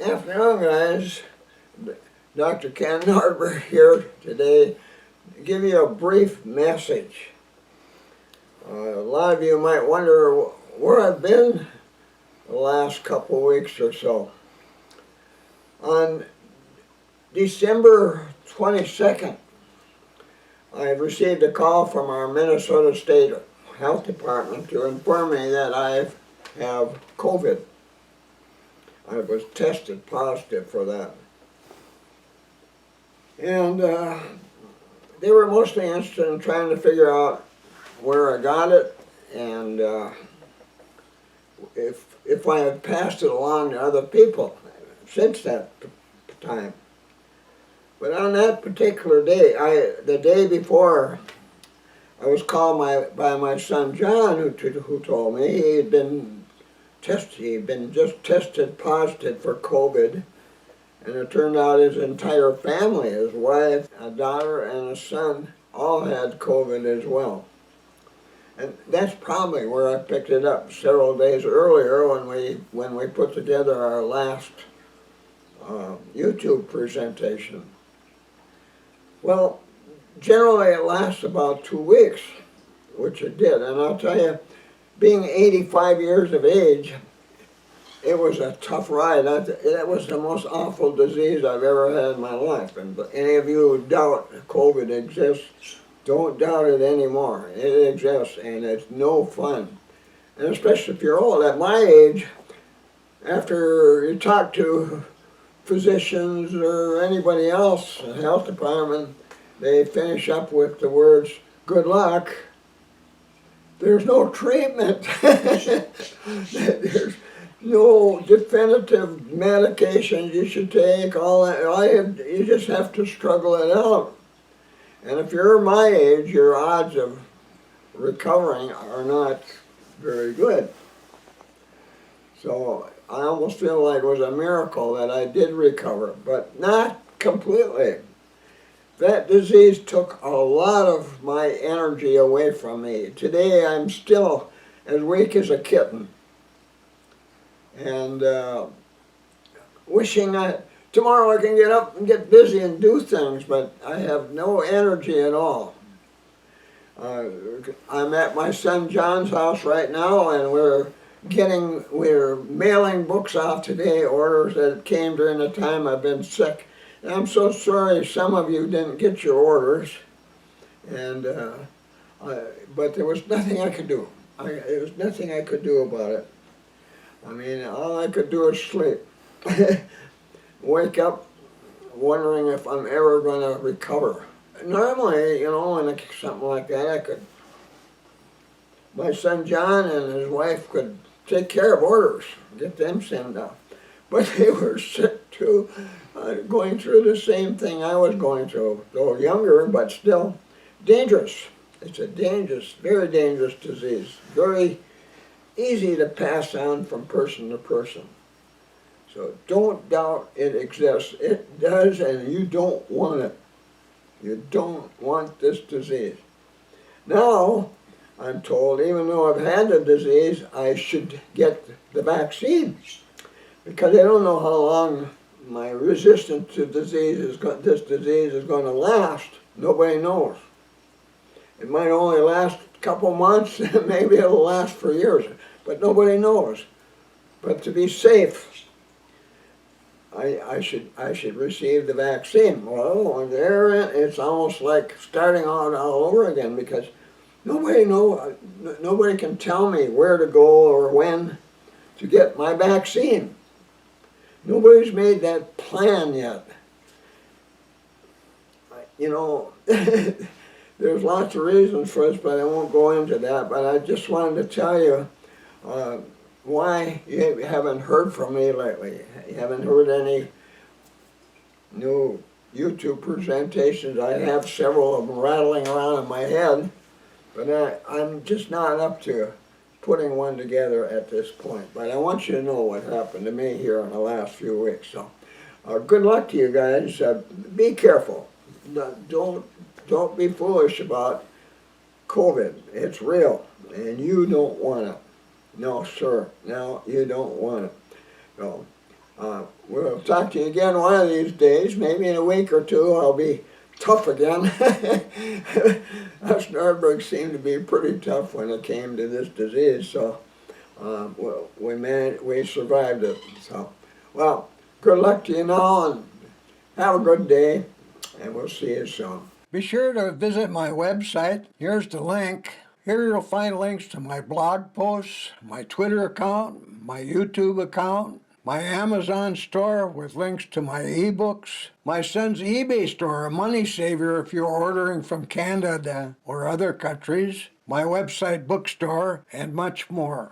Afternoon, guys. Dr. Ken Narber here today to give you a brief message. A lot of you might wonder where I've been the last couple weeks or so. On December 22nd, I received a call from our Minnesota State Health Department to inform me that I have COVID. I was tested positive for that. And they were mostly interested in trying to figure out where I got it and if I had passed it along to other people since that time. But on that particular day, the day before, I was called by my son John, who told me he'd been just tested positive for COVID, and it turned out his entire family, his wife, a daughter, and a son, all had COVID as well. And that's probably where I picked it up several days earlier when we put together our last YouTube presentation. Well, generally it lasts about 2 weeks, which it did. And I'll tell you, being 85 years of age, it was a tough ride. That was the most awful disease I've ever had in my life. And any of you who doubt COVID exists, don't doubt it anymore. It exists, and it's no fun. And especially if you're old. At my age, after you talk to physicians or anybody else, the health department, they finish up with the words, "Good luck." There's no treatment. There's no definitive medications you should take. You just have to struggle it out. And if you're my age, your odds of recovering are not very good. So I almost feel like it was a miracle that I did recover, but not completely. That disease took a lot of my energy away from me. Today I'm still as weak as a kitten. And wishing tomorrow I can get up and get busy and do things, but I have no energy at all. I'm at my son John's house right now, and we're mailing books off today, orders that came during the time I've been sick. And I'm so sorry some of you didn't get your orders, and but there was nothing I could do. There was nothing I could do about it. I mean, all I could do is sleep. Wake up wondering if I'm ever going to recover. Normally, you know, in something like that, I could. My son John and his wife could take care of orders, get them sent out. But they were sick too, going through the same thing I was going through. Though younger, but still dangerous. It's a dangerous, very dangerous disease. Very easy to pass on from person to person. So don't doubt it exists. It does, and you don't want it. You don't want this disease. Now, I'm told, even though I've had the disease, I should get the vaccine, because I don't know how long my resistance to this disease is going to last. Nobody knows. It might only last a couple months, maybe it'll last for years, but nobody knows. But to be safe, I should receive the vaccine. Well, it's almost like starting out all over again, because nobody can tell me where to go or when to get my vaccine. Nobody's made that plan yet. You know, there's lots of reasons for this, but I won't go into that. But I just wanted to tell you why you haven't heard from me lately. You haven't heard any new YouTube presentations. I have several of them rattling around in my head, but I'm just not up to putting one together at this point. But I want you to know what happened to me here in the last few weeks. So good luck to you guys. Be careful. Don't be foolish about COVID. It's real, and you don't want it. No, sir. No, you don't want it. No. We'll talk to you again one of these days. Maybe in a week or two I'll be tough again. Us Nordbergs seemed to be pretty tough when it came to this disease, so well, we survived it. So, well, good luck to you now, and have a good day, and we'll see you soon. Be sure to visit my website. Here's the link. Here you'll find links to my blog posts, my Twitter account, my YouTube account, my Amazon store with links to my ebooks, my son's eBay store, a money saver if you're ordering from Canada or other countries, my website bookstore, and much more.